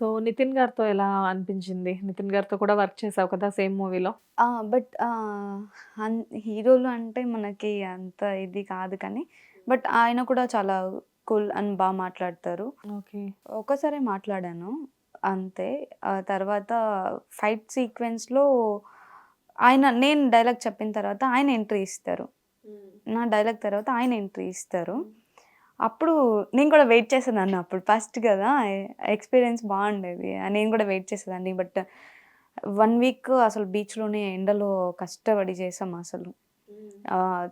So, Nitin గారితో ఎలా అనిపించింది? నితిన్ గారితో కూడా వర్క్ చేసావు కదా! సేమ్ మూవీలో. బట్ హీరోలు అంటే మనకి అంత ఇది కాదు కానీ, బట్ ఆయన కూడా చాలా కూల్ అండ్ మాట్లాడతారు. ఓకే. ఒక్కసారే మాట్లాడాను అంతే. తర్వాత ఫైట్ సీక్వెన్స్‌లో నేను డైలాగ్ చెప్పిన తర్వాత ఆయన ఎంట్రీ ఇస్తారు. నా డైలాగ్ తర్వాత ఆయన ఎంట్రీ ఇస్తారు. అప్పుడు నేను కూడా వెయిట్ చేసేదాన్ని అప్పుడు ఫస్ట్ గదా! ఎక్స్‌పీరియన్స్ బావుండేది. నేను కూడా వెయిట్ చేసేదాన్ని. బట్ 1 వీక్ అసలు బీచ్‌లోనే ఎండలో కష్టపడి చేసాం అసలు.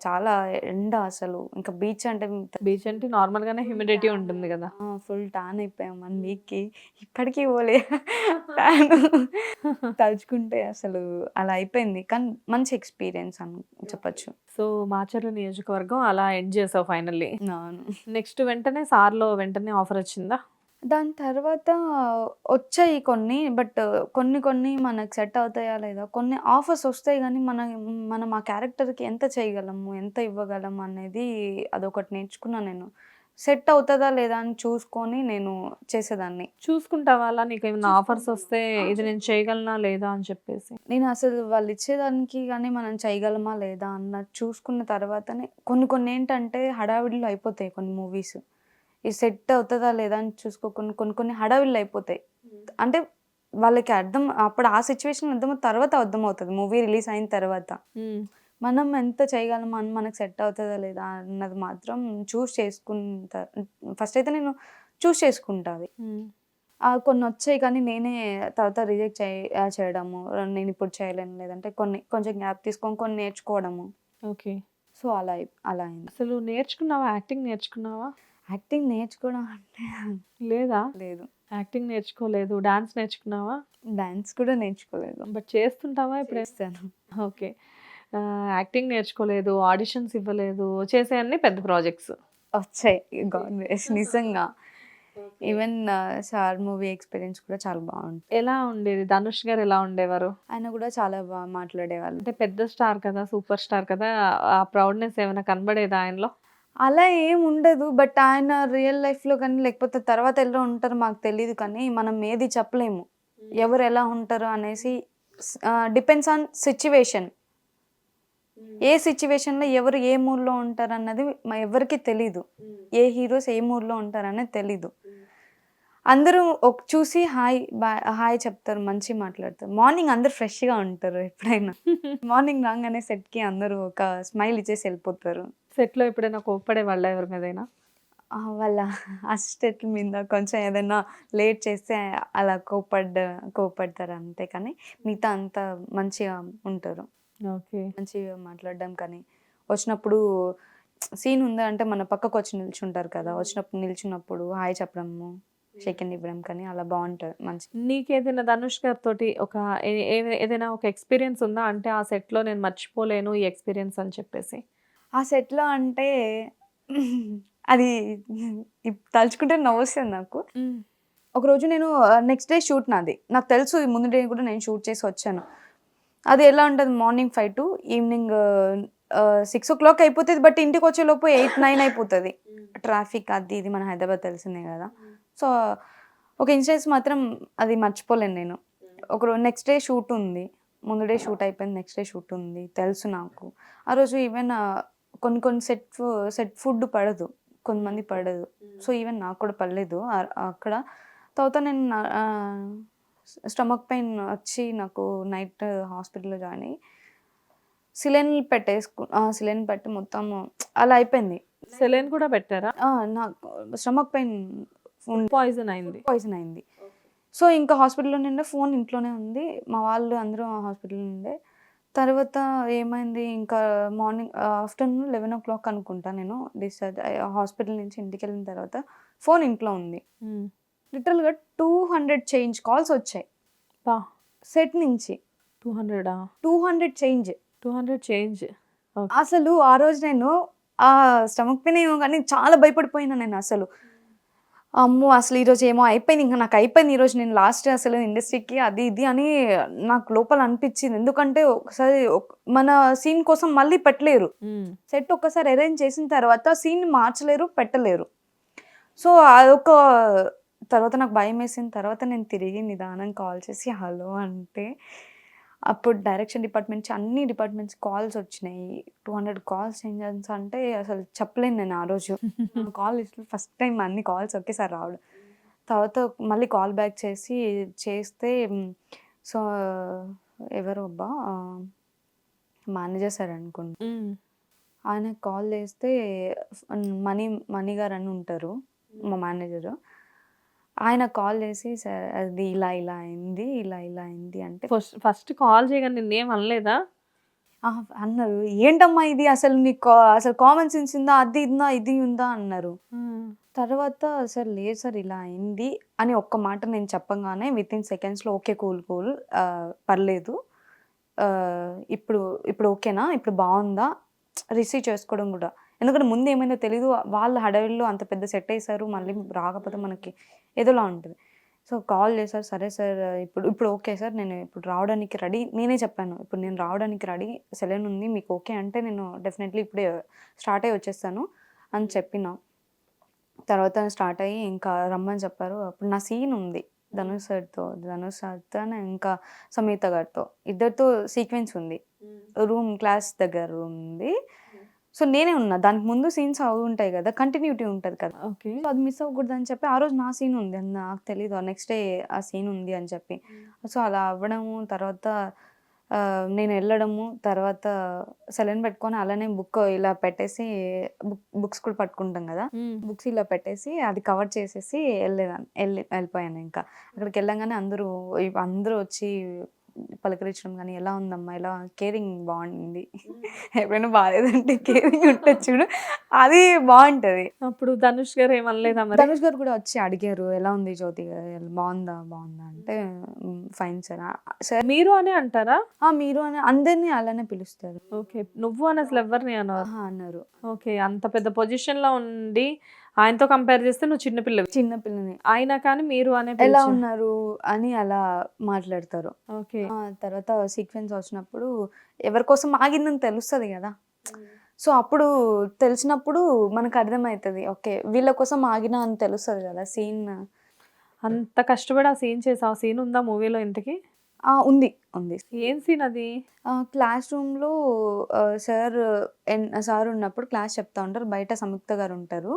చాలా ఎండ అసలు. ఇంకా బీచ్ అంటే బీచ్ అంటే నార్మల్‌గానే హ్యూమిడిటీ ఉంటుంది గదా! ఫుల్ టాన్ అయిపోయాం 1 వీక్‌కి. ఇప్పటికి పోలే టాను. తలుచుకుంటే అసలు అలా అయిపోయింది. కానీ మంచి ఎక్స్‌పీరియన్స్ అని చెప్పొచ్చు. సో, మాచర్ల నియోజకవర్గం అలా ఎండ్ చేసావు ఫైనల్లీ. అవును. నెక్స్ట్ వెంటనే 'సార్‌లో' వెంటనే ఆఫరొచ్చిందా? దాని తర్వాత వచ్చాయి కొన్ని. బట్ కొన్ని కొన్ని మనకు సెట్ అవుతాయా లేదా? కొన్ని ఆఫర్స్ వస్తాయి గానీ, మనం ఆ క్యారెక్టర్‌కి ఎంత చేయగలము? ఎంత ఇవ్వగలం? అనేది అదొకటి నేర్చుకున్నా నేను. సెట్ అవుతదా లేదా అని చూసుకొని నేను చేసేదాన్ని. చూసుకుంటావా అలా నీకేమైనా ఆఫర్స్ వస్తే ఇది నేను చేయగలనా లేదా అని చెప్పేసి? నేను అసలు వాళ్ళిచ్చేదానికి గానీ మనం చేయగలమా లేదా అన్నది చూసుకున్న తర్వాతనే కొన్ని కొన్ని ఏంటంటే హడావిడిలో అయిపోతాయి కొన్ని మూవీస్. ఇది సెట్ అవుతదా లేదా అని చూసుకోకుండా కొన్ని కొన్ని హడావిడిలో అయిపోతాయి. అంటే వాళ్ళకి అప్పుడు ఆ సిట్యుయేషన్ తర్వాత అర్థమవుతది మూవీ రిలీజ్ అయిన తర్వాత. హ్మ్. మనం ఎంత చేయగలమా అని మనకు సెట్ అవుతదా లేదా అన్నది మాత్రం ఫస్ట్ అయితే నేను చూజ్ చేసుకుంటా అది. హ్మ్. కొన్నొచ్చాయి కానీ నేనే తర్వాత రిజెక్ట్ చేయడము. నేనిప్పుడు చేయలేను లేదంటే కొంచెం గ్యాప్ తీసుకొని కొన్ని నేర్చుకోవడము. ఓకే. సో, అలా అయింది. అసలు నేర్చుకున్నావా? యాక్టింగ్ నేర్చుకున్నావా? యాక్టింగ్ నేర్చుకోవడం అంటే లేదా? లేదు. యాక్టింగ్ నేర్చుకోలేదు. డాన్స్ నేర్చుకున్నావా? డాన్స్ కూడా నేర్చుకోలేదు. బట్ చేస్తుంటావా ఎప్పుడైనా? చేస్తాను. ఓకే. యాక్టింగ్ నేర్చుకోలేదు, ఆడిషన్స్ ఇవ్వలేదు, చేసేయన్నీ పెద్ద ప్రాజెక్ట్స్. వచ్చాయి. గాడ్ గ్రేస్ నిజంగా. Okay. Even 'sir' movie experience కూడా చాలా బావుంది. ఎలా ఉండేది? ధనుష్ గారు ఎలా ఉండేవారు? ఆయన కూడా చాలా మాట్లాడేవాళ్ళు. అంటే పెద్ద స్టార్ కదా! సూపర్ స్టార్ కదా! ఆ ప్రౌడ్‌నెస్ ఏమైనా కనబడేదా ఆయనలో? అలా ఏముండదు. బట్ ఆయన రియల్ లైఫ్‌లో గాని, లేకపోతే తర్వాత ఎలా ఉంటారో మాకు తెలీదు కానీ, మనం ఏది చెప్పలేము. ఎవరు ఎలా ఉంటారో అనేసి డిపెండ్స్ ఆన్ సిట్యుయేషన్. ఏ సిట్యుయేషన్‌లో ఎవరు ఏ మూడ్‌లో ఉంటారన్నది ఎవ్వరికీ తెలీదు. ఏ హీరోస్ ఏ మూడ్‌లో ఉంటారనేది తెలీదు. అందరూ చూసి హాయ్ చెప్తారు. మంచిగా మాట్లాడతారు. మార్నింగ్ అందరూ ఫ్రెష్‌గా ఉంటారు ఎప్పుడైనా. మార్నింగ్ రాంగానే సెట్‌కి అందరూ ఒక స్మైల్ ఇచ్చేసి ఎళ్ళిపోతారు. సెట్‌లో ఎప్పుడైనా కోప్పడేవాళ్ళా ఎవరి మీదైనా? వాళ్ళ అసిస్టెంట్‌ల మీద కొంచెం ఏదైనా లేట్ చేస్తే అలా కోప్పడతారు అంతే కానీ, మిగతా అంతా మంచిగా ఉంటారు. ఓకే. మంచిగా మాట్లాడడం కానీ, వచ్చినప్పుడు సీన్ ఉందా అంటే మన పక్కకొచ్చి నిల్చుంటారు కదా! వచ్చినప్పుడు నిల్చున్నప్పుడు హాయ్ చెప్పడము, షేక్ హ్యాండ్ ఇవ్వడం కానీ అలా బావుంటది. నీకేదైనా ధనుష్ గారితోటి ఒక ఏ ఏ ఏదైనా ఒక ఎక్స్‌పీరియన్స్ ఉందా? అంటే ఆ సెట్‌లో నేను మర్చిపోలేను ఈ ఎక్స్‌పీరియన్స్ అని చెప్పేసి. ఆ సెట్‌లో అంటే అది తలుచుకుంటే నవ్వొస్తుంది నాకు. హ్మ్. ఒకరోజు నేను నెక్స్ట్ డే షూట్ నాది. నాకు తెలుసు ఈ ముందు డే కూడా నేను షూట్ చేసి వచ్చాను. అది ఎలా ఉంటది మార్నింగ్ 5 టు ఈవినింగ్ 6:00 అయిపోతది. బట్ ఇంటికొచ్చేలోపు 8, 9 అయిపోతది. ట్రాఫిక్ అది ఇది మన హైదరాబాద్ తెలిసిందే గదా! సో, ఒక ఇన్సిడెన్స్ మాత్రం అది మర్చిపోలేను నేను. నెక్స్ట్ డే షూట్ ఉంది. ముందు డే షూట్ అయిపోయింది. నెక్స్ట్ డే షూట్ ఉంది. తెలుసు నాకు. ఆ రోజు ఈవెన్ కొన్ని కొన్ని సెట్ ఫుడ్ పడదు. కొంతమందికి పడదు. సో, ఈవెన్ నాకు కూడా పడలేదు అక్కడ. తర్వాత నేను స్టమక్ పెయిన్ వచ్చి నాకు నైట్ హాస్పిటల్‌లో జాయిన్ అయ్యి సిలైన్ పెట్టి మొత్తం అలా అయిపోయింది. సెలైన్ కూడా పెట్టారా? నాకు స్టమక్ పెయిన్ ఫుడ్ పాయిజన్ అయింది. పాయిజన్ అయింది. సో, ఇంకా హాస్పిటల్‌లోనే ఉండే. ఫోన్ ఇంట్లోనే ఉంది. మా వాళ్ళు అందరూ హాస్పిటల్‌లో ఉండే. తర్వాత ఏమైంది ఇంకా మార్నింగ్ ఆఫ్టర్‌నూన్ 11:00 అనుకుంటా నేను డిశ్చార్జ్ హాస్పిటల్ నుంచి ఇంటికెళ్ళిన తర్వాత ఫోన్ ఇంట్లో ఉంది. హ్మ్. లిటరల్‌గా 200 చేంజ్ కాల్స్ వచ్చాయి. అబ్బా! సెట్ నుంచి. 200 200 చేంజ్. 200 చేంజ్. ఓకే. అసలు ఆ రోజు నేను స్టమక్ పెయిన్ ఏమో గానీ చాలా భయపడిపోయినా నేనసలు. అమ్మో! అసలు ఈరోజు ఏమో అయిపోయింది. ఇంక నాకయిపోయింది ఈరోజు నేను లాస్ట్ అసలు ఇండస్ట్రీకి అది ఇది అని నాకు లోపల అనిపిచ్చింది. ఎందుకంటే ఒకసారి మన సీన్ కోసం మళ్ళీ పెట్టలేరు. హ్మ్. సెట్ ఒక్కసారి అరేంజ్ చేసిన తర్వాత సీన్ మార్చలేరు, పెట్టలేరు. సో, అదొక తర్వాత నాకు భయమేసిన తర్వాత నేను తిరిగి నిదానంగా కాల్ చేసి హలో అంటే, అప్పుడు డైరెక్షన్ డిపార్ట్మెంట్ నుంచి అన్ని డిపార్ట్మెంట్స్ కాల్స్ వచ్చినాయి. 200 కాల్స్ చేంజెస్ అంటే అసలు చెప్పలేను నేను ఆ రోజు. కాల్ లిస్ట్‌లో ఫస్ట్ టైమ్ అన్ని కాల్స్ ఒకేసారి రావడం. తర్వాత మళ్ళీ కాల్ బ్యాక్ చేస్తే సో, ఎవరో అబ్బా! మేనేజర్ సార్ అనుకుంటా. హ్మ్. ఆయనకి కాల్ చేస్తే మణి గారని ఉంటారు. మా మేనేజరు. ఆయనకి కాల్ చేసి సార్ అది ఇలా ఇలా అయింది. ఇలా ఇలా అయింది అంటే ఫస్ట్ కాల్ చేయగానే నిన్నేం అనలేదా? అన్నారు. "ఏంటమ్మా ఇది అసలు నీకు అసలు కామన్ సెన్స్ ఉందా? అది ఉందా? ఇది ఉందా?" అన్నారు. తర్వాత సార్ లేదు సార్ ఇలా అయింది అని ఒక్క మాట నేను చెప్పంగానే వితిన్ సెకండ్స్‌లో ఓకే. కూల్ కూల్ పర్లేదు. ఇప్పుడు ఇప్పుడు ఓకేనా? ఇప్పుడు బావుందా? రిసీవ్ చేసుకోవడం గూడా. ఎందుకంటే ముందు ఏమైందో తెలీదు. వాళ్ళు హడావిడిలో అంత పెద్ద సెట్ ఏసారు. మళ్ళీ రాకపోతే మనకి ఏదోలా ఉంటది. సో, కాల్ చేశారు. సరే సార్ ఇప్పుడు ఓకే సార్. నేను ఇప్పుడు రావడానికి రెడీ. నేనే చెప్పాను. ఇప్పుడు నేను రావడానికి రెడీ. సెలూన్ ఉంది. మీకు ఓకే అంటే నేను డెఫినెట్‌లీ ఇప్పుడే స్టార్ట్ అయ్యి వచ్చేస్తాను అని చెప్పిన. తర్వాత స్టార్ట్ అయ్యి ఇంకా రమ్మని చెప్పారు. అప్పుడు నా సీన్ ఉంది. ధనుష్ సార్‌తో ఇంకా సమీత గారితో. ఇద్దరితో సీక్వెన్స్ ఉంది. క్లాస్ దగ్గర ఉంది. సో, నేనే ఉన్నా. దానికి ముందు సీన్స్ అవి ఉంటాయి గదా! కంటిన్యూటీ ఉంటది కదా! ఓకే. సో, అది మిస్ అవ్వకూడదని చెప్పి ఆ రోజు నా సీన్ ఉంది. అది నాకు తెలీదు. నెక్స్ట్ డే ఆ సీన్ ఉంది అని చెప్పి. సో, అలా అవ్వడము తర్వాత నేనెళ్ళడము తర్వాత సెలూన్ పెట్టుకొని అలానే బుక్ ఇలా పెట్టేసి బుక్స్ కూడా పట్టుకుంటాం గదా! బుక్స్ ఇలా పెట్టేసి అది కవర్ చేసేసి వెళ్ళిపోయాను ఇంకా. అక్కడికెళ్ళంగానే అందరూ వచ్చి పలకరించడం గానీ, ఎలా ఉందమ్మా? ఎలా కేరింగ్ బావుంది. ఎప్పుడైనా బాలేదంటే కేరింగ్ ఉంటది చూడు అది బావుంటది. అప్పుడు ధనుష్ గారు ఏమనలేదా మరి? ధనుష్ గారు కూడా వచ్చి అడిగారు. ఎలా ఉంది జ్యోతి గారు? బావుందా? బావుందా? అంటే ఫైన్ సార్. సార్ మీరు అనే అంటారా? మీరు అని అందరిని అలానే పిలుస్తారు. ఓకే. నువ్వు అని అసలు ఎవ్వరిని అనరు. అన్నారు. ఓకే. అంత పెద్ద పొజిషన్‌లో ఉండి ఆయనతో కంపేర్ చేస్తే నువ్వు చిన్న పిల్లవి. చిన్న పిల్లని. అయినా కానీ మీరు అనే ఎలా పిలిచారు. ఉన్నారు? అని అలా మాట్లాడతారు. ఓకే. తర్వాత సీక్వెన్స్ వచ్చినప్పుడు ఎవరి కోసం ఆగిందని తెలుస్తది గదా! సో, అప్పుడు తెలిసినప్పుడు మనకు అర్థమైతది. ఓకే. వీళ్ళ కోసం ఆగినా అని తెలుస్తది గదా! సీన్. అంత కష్టపడి ఆ సీన్ చేసావు. ఆ సీన్ ఉందా మూవీలో ఇంతకి? ఉంది. ఉంది. ఏం సీన్ అది? క్లాస్ రూమ్‌లో సార్ ఉన్నప్పుడు క్లాస్ చెప్తా ఉంటారు. బయట సంయుక్త గారుంటారు.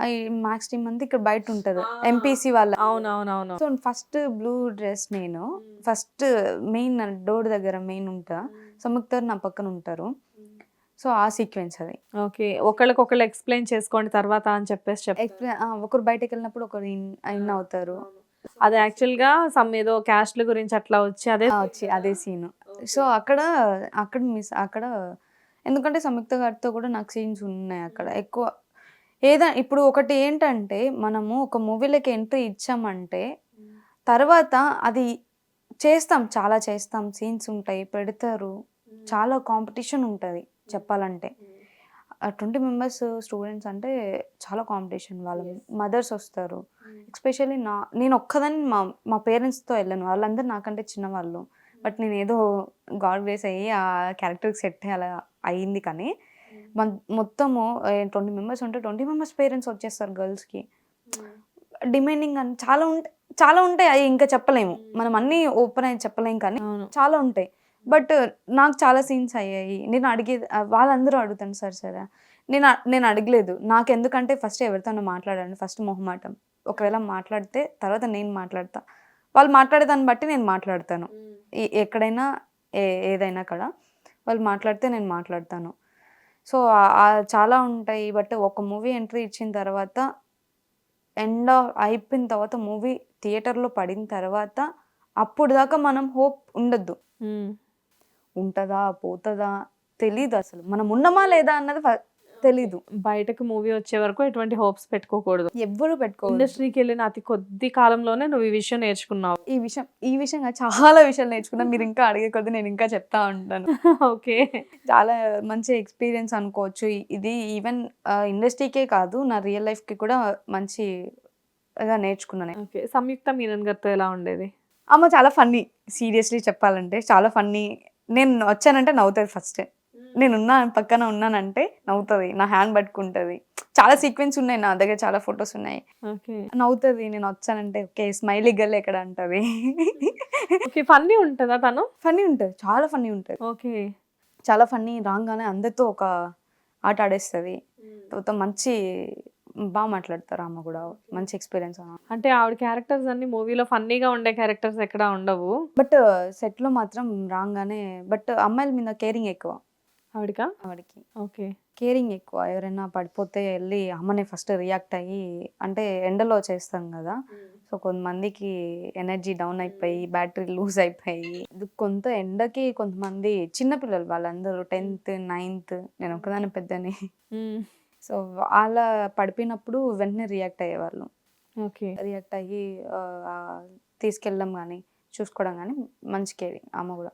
ఈ మ్యాథ్స్ టీమ్ అంతా ఇక్కడ బయటుంటారు. ఎంపీసీ వాళ్ళ. అవునవునవును. సో, ఫస్ట్ బ్లూ డ్రెస్ నేను. ఫస్ట్ మెయిన్ డోర్ దగ్గర మెయిన్ ఉంటా. సంయుక్త గారు నా పక్కన ఉంటారు. సో, ఆ సీక్వెన్స్ అది. ఓకే. ఒకళ్ళకొకళ్ళు ఎక్స్‌ప్లెయిన్ చేసుకోండి తర్వాత అని చెప్పేసి ఒకరు బయటికెళ్ళినప్పుడు ఒకరు ఇన్ అవుతారు. అది యాక్చువల్‌గా ఏదో క్యాస్ట్‌ల గురించి అట్లా వచ్చి అదే అదే సీను. సో, అక్కడ ఎందుకంటే సంయుక్త గారితో కూడా నాకు సీన్స్ ఉన్నాయి అక్కడ. ఎక్కువ ఇప్పుడు ఒకటి ఏంటంటే మనము ఒక మూవీలోకి ఎంట్రీ ఇచ్చామంటే తర్వాత అది చాలా చేస్తాం. సీన్స్ ఉంటాయి. పెడతారు. చాలా కాంపిటీషన్ ఉంటది చెప్పాలంటే. 20 మెంబర్స్ స్టూడెంట్స్ అంటే చాలా కాంపిటీషన్. వాళ్ళ మదర్స్ వస్తారు. ఎస్పెషల్లీ నేనొక్కదాన్ని మా పేరెంట్స్‌తో వెళ్ళాను. వాళ్ళందరూ నాకంటే చిన్నవాళ్ళు. బట్ నేనేదో గాడ్ గ్రేస్ అయ్యి ఆ క్యారెక్టర్‌కి సెట్ అలా అయింది కానీ, మొత్తము 20 మెంబర్స్ ఉంటే 20 మెంబర్స్ పేరెంట్స్ వచ్చేస్తారు గర్ల్స్‌కి. డిమాండింగ్ అని చాలా ఉంటాయి. అయి ఇంకా చెప్పలేము. మనం అన్నీ ఓపెన్ అయ్యి చెప్పలేం కానీ అవును. చాలా ఉంటాయి. బట్ నాకు చాలా సీన్స్ అయ్యాయి. నేను అడిగేది వాళ్ళందరూ అడుగుతాను సార్ నేను అడగలేదు. నాకెందుకంటే ఫస్ట్ ఎవరితోనో మాట్లాడాను. ఫస్ట్ మొహమాటం. ఒకవేళ మాట్లాడితే తర్వాత నేను మాట్లాడతా. వాళ్ళు మాట్లాడే దాన్ని బట్టి నేను మాట్లాడతాను. ఎక్కడైనా ఏదైనా కూడా వాళ్ళు మాట్లాడితే నేను మాట్లాడతాను. సో, చాలా ఉంటాయి. బట్ ఒక మూవీ ఎంట్రీ ఇచ్చిన తర్వాత అయిపోయిన తర్వాత మూవీ థియేటర్‌లో పడిన తర్వాత అప్పుడు దాకా మనం హోప్ ఉండొద్దు. ఉంటదా? పోతదా? తెలీదసలు. మనం ఉన్నామా లేదా అన్నది తెలీదు. బయటకు మూవీ వచ్చే వరకు ఎటువంటి హోప్స్ పెట్టుకోకూడదు. ఎవ్వరు పెట్టుకోవద్దు. ఇండస్ట్రీకెళ్ళిన అతి కొద్ది కాలంలోనే నువ్వు ఈ విషయం నేర్చుకున్నావు. ఈ విషయంగా చాలా విషయాలు నేర్చుకున్నా. మీరు ఇంకా అడిగే కొద్దీ నేను ఇంకా చెప్తా ఉంటాను. ఓకే. చాలా మంచి ఎక్స్‌పీరియన్స్ అనుకోవచ్చు. ఇది ఈవెన్ ఇండస్ట్రీకే కాదు నా రియల్ లైఫ్‌కి కూడా మంచిగా నేర్చుకున్నాను. ఓకే. సంయుక్త మీనన్ గారితో ఎలా ఉండేది? చాలా ఫన్నీ. సీరియస్‌లీ చెప్పాలంటే చాలా ఫన్నీ. నేను వచ్చానంటే నవ్వుతది ఫస్ట్. నేనున్నా పక్కన ఉన్నానంటే నవ్వుతుంది, నా హ్యాండ్ పట్టుకుంటుంది. చాలా సీక్వెన్స్ ఉన్నాయి నా దగ్గర, చాలా ఫొటోస్ ఉన్నాయి. ఓకే. నవ్వుతుంది నేను వచ్చానంటే, ఓకే స్మైలీ గర్ల్ ఎక్కడ అంటది. ఓకే. ఫన్నీ ఉంటదా తను? ఫన్నీ ఉంటుంది, చాలా ఫన్నీ ఉంటుంది, ఓకే. చాలా ఫన్నీ. రాగానే అందరితో ఒక ఆట ఆడేస్తుంది. తర్వాత మంచి బాగా మాట్లాడతారు ఆమె కూడా, మంచి ఎక్స్పీరియన్స్. అంటే ఆవిడ క్యారెక్టర్స్ అన్ని మూవీలో ఫన్నీగా ఉండే క్యారెక్టర్స్ ఎక్కడ ఉండవు. బట్ సెట్లో మాత్రం రాగానే, బట్ అమ్మాయిల మీద కేరింగ్ ఎక్కువ ఆవిడకా? ఆవిడకి. ఓకే. కేరింగ్ ఎక్కువ. ఎవరైనా పడిపోతే వెళ్ళి అమ్మనే ఫస్ట్ రియాక్ట్ అయ్యి, అంటే ఎండలో చేస్తాం కదా, సో కొంతమందికి ఎనర్జీ డౌన్ అయిపోయి బ్యాటరీ లూజ్ అయిపోయి, కొంత ఎండకి కొంతమంది చిన్నపిల్లలు వాళ్ళందరూ 10th 9th, నేను ఒకదాని పెద్దని, హ్మ్. సో వాళ్ళ పడిపోయినప్పుడు వెంటనే రియాక్ట్ అయ్యేవాళ్ళు. ఓకే. రియాక్ట్ అయ్యి తీసుకెళ్ళడం కానీ చూసుకోవడం కానీ మంచి కేరింగ్ ఆమె కూడా.